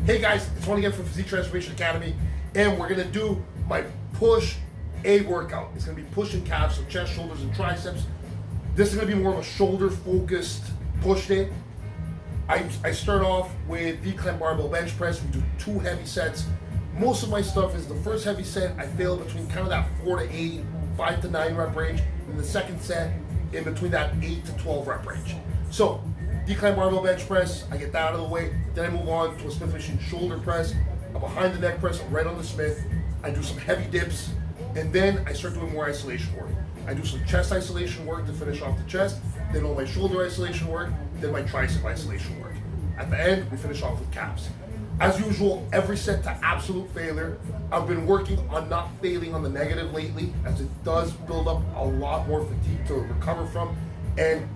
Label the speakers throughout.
Speaker 1: Hey guys, it's Juan again from Physique Transformation Academy, and we're gonna do my push A workout. It's gonna be pushing calves, so chest, shoulders, and triceps. This is gonna be more of a shoulder-focused push day. I start off with decline barbell bench press. We do 2 heavy sets. Most of my stuff is the first heavy set, I fail between kind of that 4 to 8, 5 to 9 rep range, and the second set in between that 8 to 12 rep range. So, decline barbell bench press, I get that out of the way, then I move on to a Smith machine shoulder press, a behind the neck press, I'm right on the Smith, I do some heavy dips, and then I start doing more isolation work. I do some chest isolation work to finish off the chest, then all my shoulder isolation work, then my tricep isolation work. At the end, we finish off with calves. As usual, every set to absolute failure. I've been working on not failing on the negative lately, as it does build up a lot more fatigue to recover from. And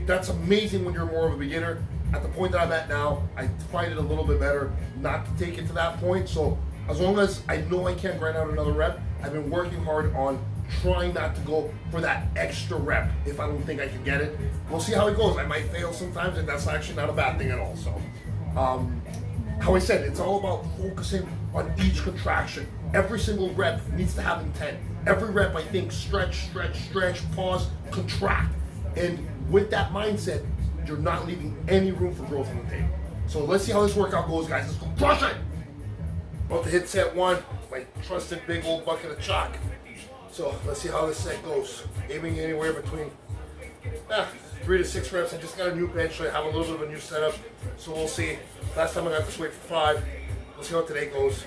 Speaker 1: that's amazing when you're more of a beginner. At the point that I'm at now, I find it a little bit better not to take it to that point. So as long as I know I can't grind out another rep, I've been working hard on trying not to go for that extra rep if I don't think I can get it. We'll see how it goes. I might fail sometimes, and that's actually not a bad thing at all. So, how I said, it's all about focusing on each contraction. Every single rep needs to have intent. Every rep, I think, stretch, stretch, stretch, pause, contract. And with that mindset, you're not leaving any room for growth on the table. So let's see how this workout goes, guys. Let's go crush it! About to hit set 1, my trusted big old bucket of chalk. So let's see how this set goes. Aiming anywhere between 3 to 6 reps. I just got a new bench, so I have a little bit of a new setup. So we'll see. Last time I got this weight for 5. Let's see how today goes.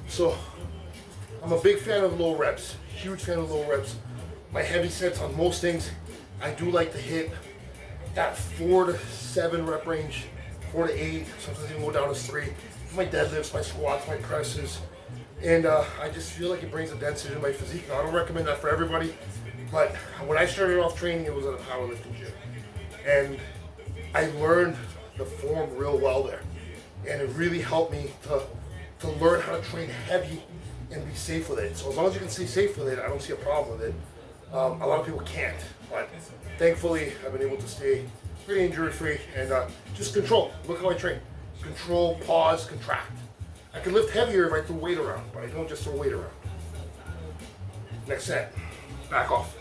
Speaker 1: So, I'm a big fan of low reps, huge fan of low reps. My heavy sets on most things, I do like to hit that 4 to 7 rep range, 4 to 8, sometimes even go down to 3. My deadlifts, my squats, my presses, and I just feel like it brings a density to my physique. Now, I don't recommend that for everybody, but when I started off training, it was at a powerlifting gym, and I learned the form real well there, and it really helped me to learn how to train heavy and be safe with it. So as long as you can stay safe with it, I don't see a problem with it. A lot of people can't, but thankfully I've been able to stay pretty injury free and just control. Look how I train. Control, pause, contract. I can lift heavier if I throw weight around, but I don't just throw weight around. Next set, back off.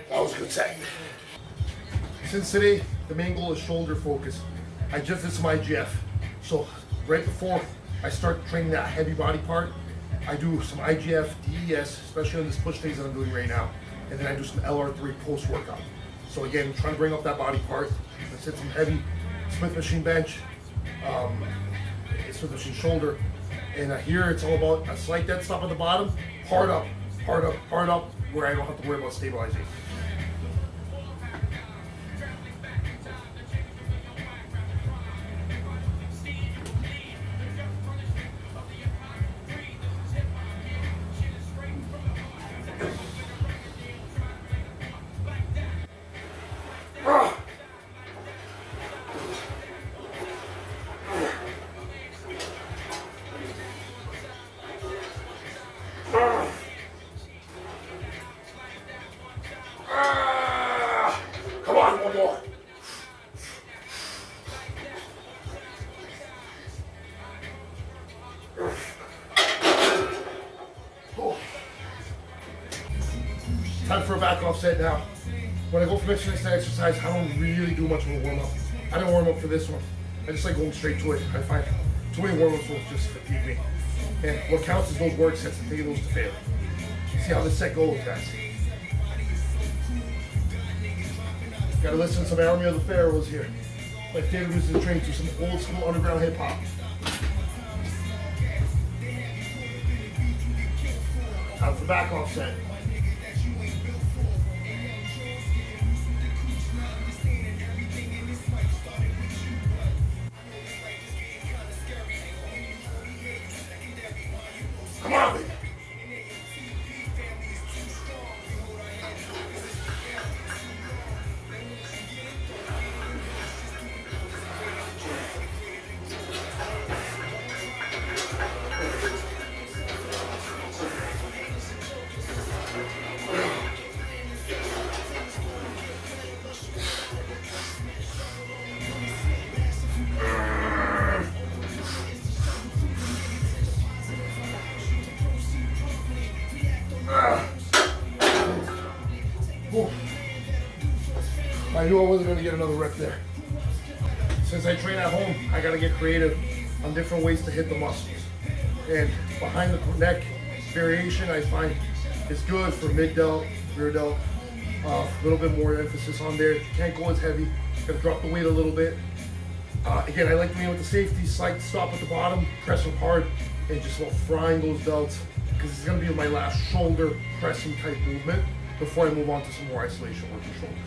Speaker 1: That was a good set. Since today, the main goal is shoulder focus. I just did some IGF. So right before I start training that heavy body part, I do some IGF, DES, especially on this push phase that I'm doing right now. And then I do some LR3 post-workout. So again, trying to bring up that body part. Let's hit some heavy Smith machine bench, Smith machine shoulder. And here it's all about a slight dead stop at the bottom, hard up, hard up, hard up, where I don't have to worry about stabilizing. for a back offset now. When I go from exercise to exercise, I don't really do much of a warm up. I didn't warm up for this one. I just like going straight to it. I find too many warm ups will just fatigue me. And what counts is those work sets and taking those to fail. See how this set goes, guys. Gotta listen to some Army of the Pharaohs here. My favorite music to train to some old school underground hip hop. Time for back offset. Come on, baby. I knew I wasn't going to get another rep there. Since I train at home, I got to get creative on different ways to hit the muscles. And behind the neck variation, I find is good for mid delt, rear delt. A little bit more emphasis on there. Can't go as heavy. Got to drop the weight a little bit. Again, I like doing with the safety, slight stop at the bottom, press them hard, and just frying those delts, because it's going to be my last shoulder pressing type movement before I move on to some more isolation work for shoulders.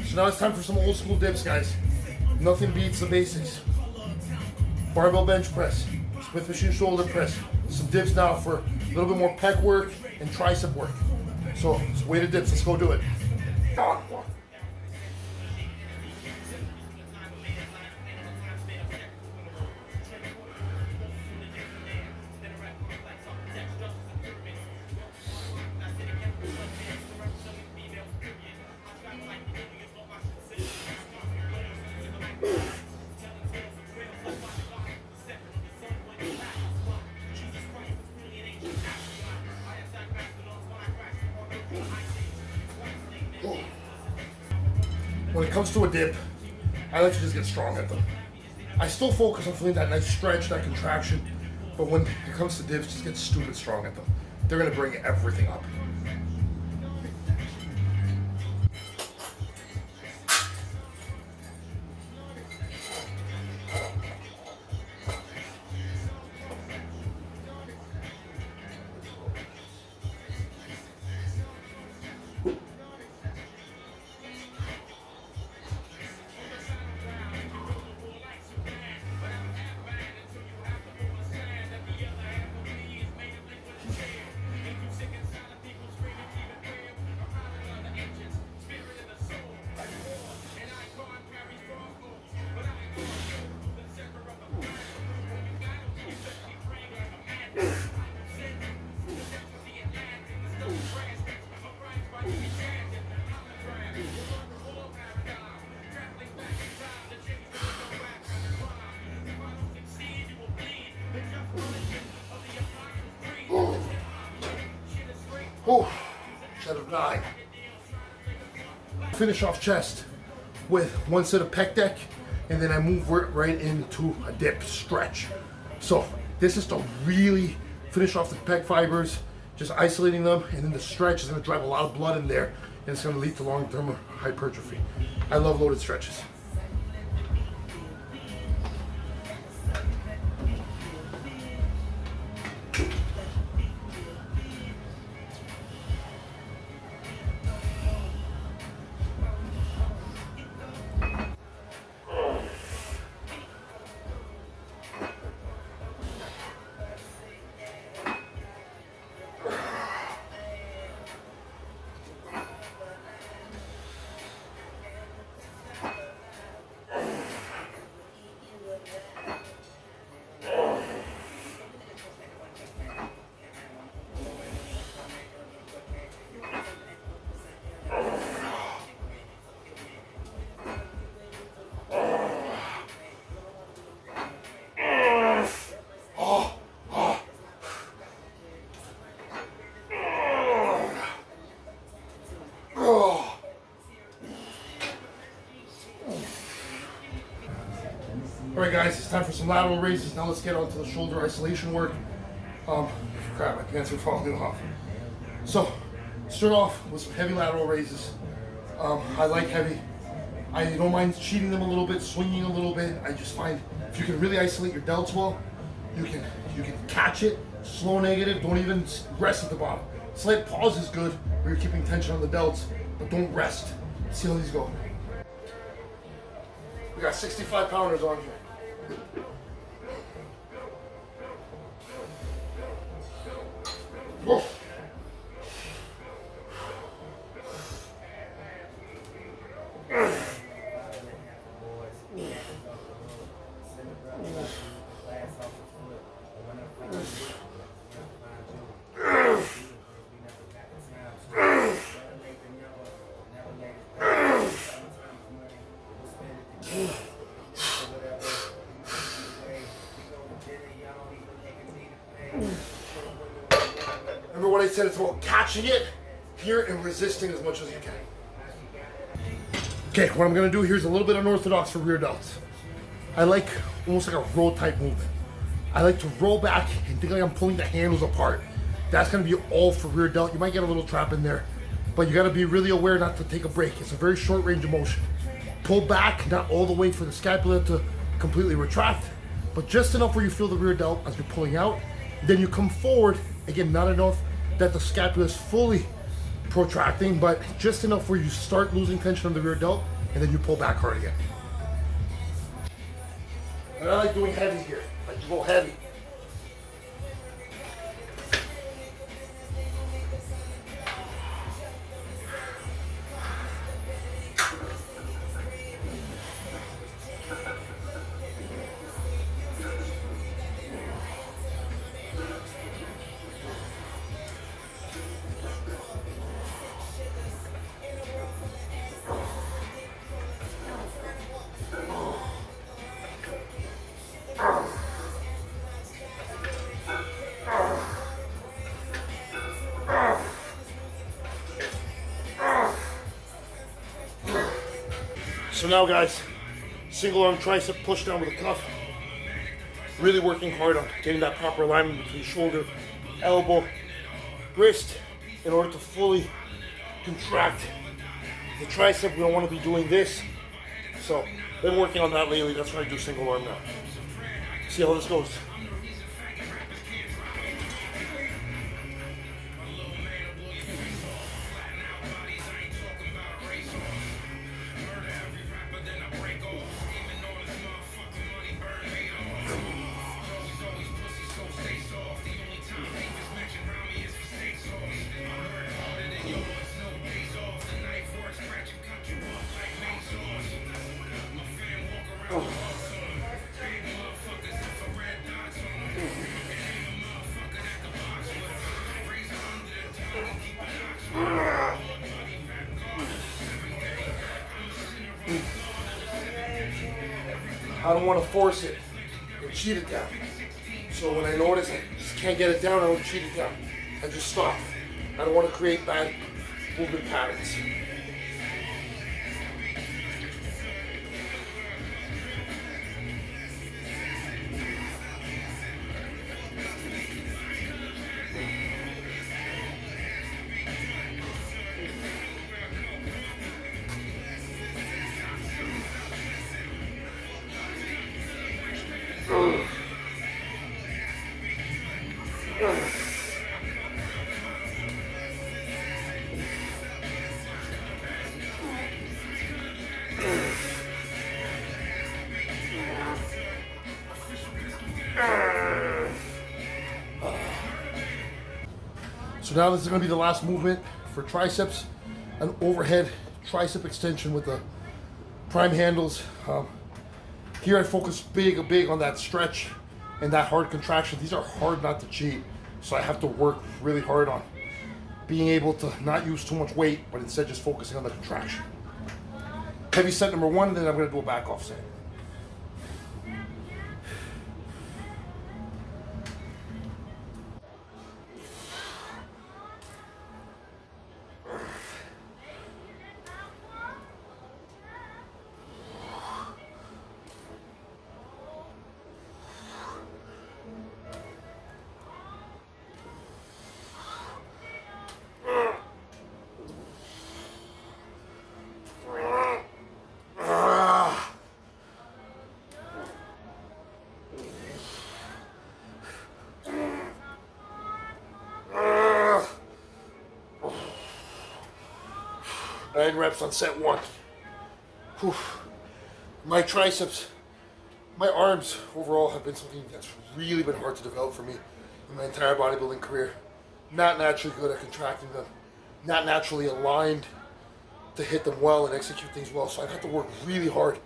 Speaker 1: So now it's time for some old school dips, guys. Nothing beats the basics. Barbell bench press, Smith machine shoulder press. Some dips now for a little bit more pec work and tricep work. So it's weighted dips, let's go do it. When it comes to a dip, I like to just get strong at them. I still focus on feeling that nice stretch, that contraction, but when it comes to dips, just get stupid strong at them. They're gonna bring everything up. Set of 9. Finish off chest with one set of pec deck, and then I move right into a dip stretch. So this is to really finish off the pec fibers, just isolating them, and then the stretch is going to drive a lot of blood in there, and it's going to lead to long-term hypertrophy. I love loaded stretches. All right, guys, it's time for some lateral raises. Now let's get on to the shoulder isolation work. Crap, my pants are falling off. So, start off with some heavy lateral raises. I like heavy. I don't mind cheating them a little bit, swinging a little bit. I just find if you can really isolate your delts well, you can catch it, slow negative, don't even rest at the bottom. Slight pause is good where you're keeping tension on the delts, but don't rest. See how these go. We got 65 pounders on here. Whoa. Remember what I said, it's about catching it here and resisting as much as you can. Okay, what I'm gonna do here is a little bit unorthodox for rear delts. I like almost like a row type movement. I like to roll back and think like I'm pulling the handles apart. That's gonna be all for rear delt. You might get a little trap in there, but you gotta be really aware not to take a break. It's a very short range of motion. Pull back, not all the way for the scapula to completely retract, but just enough where you feel the rear delt as you're pulling out. Then you come forward, again, not enough that the scapula is fully protracting, but just enough where you start losing tension on the rear delt, and then you pull back hard again. And I like doing heavy here, like you go heavy. So now guys, single arm tricep push down with a cuff. Really working hard on getting that proper alignment between shoulder, elbow, wrist in order to fully contract the tricep. We don't want to be doing this. So been working on that lately. That's why I do single arm now. See how this goes. I don't want to force it and cheat it down. So when I notice I just can't get it down, I don't cheat it down. I just stop. I don't want to create bad movement patterns. So now this is going to be the last movement for triceps, an overhead tricep extension with the prime handles. Here I focus big on that stretch and that hard contraction. These are hard not to cheat, so I have to work really hard on being able to not use too much weight, but instead just focusing on the contraction. Heavy set number one, and then I'm going to do a back off set. 9 reps on set 1. Whew. My triceps, my arms overall have been something that's really been hard to develop for me in my entire bodybuilding career. Not naturally good at contracting them, not naturally aligned to hit them well and execute things well. So I've had to work really hard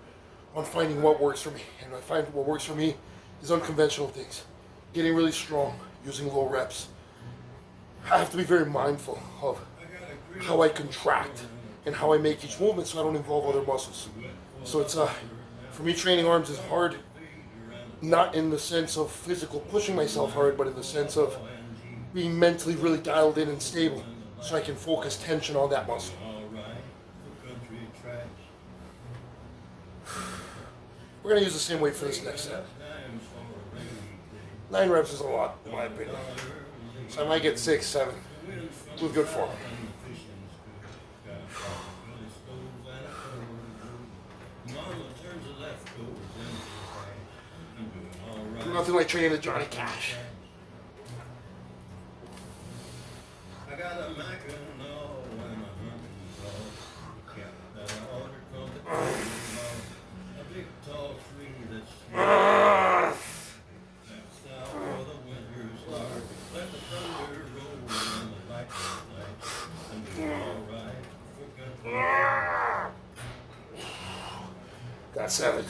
Speaker 1: on finding what works for me. And I find what works for me is unconventional things. Getting really strong, using low reps. I have to be very mindful of how I contract and how I make each movement so I don't involve other muscles. So it's, for me, training arms is hard, not in the sense of physical pushing myself hard, but in the sense of being mentally really dialed in and stable so I can focus tension on that muscle. We're going to use the same weight for this next set. 9 reps is a lot, in my opinion. So I might get 6, 7 with good form. Nothing like training with Johnny Cash. I got a Mac and a big tall tree that's for the winter star. Let the thunder roll and the lightning flash. All right. Got 7.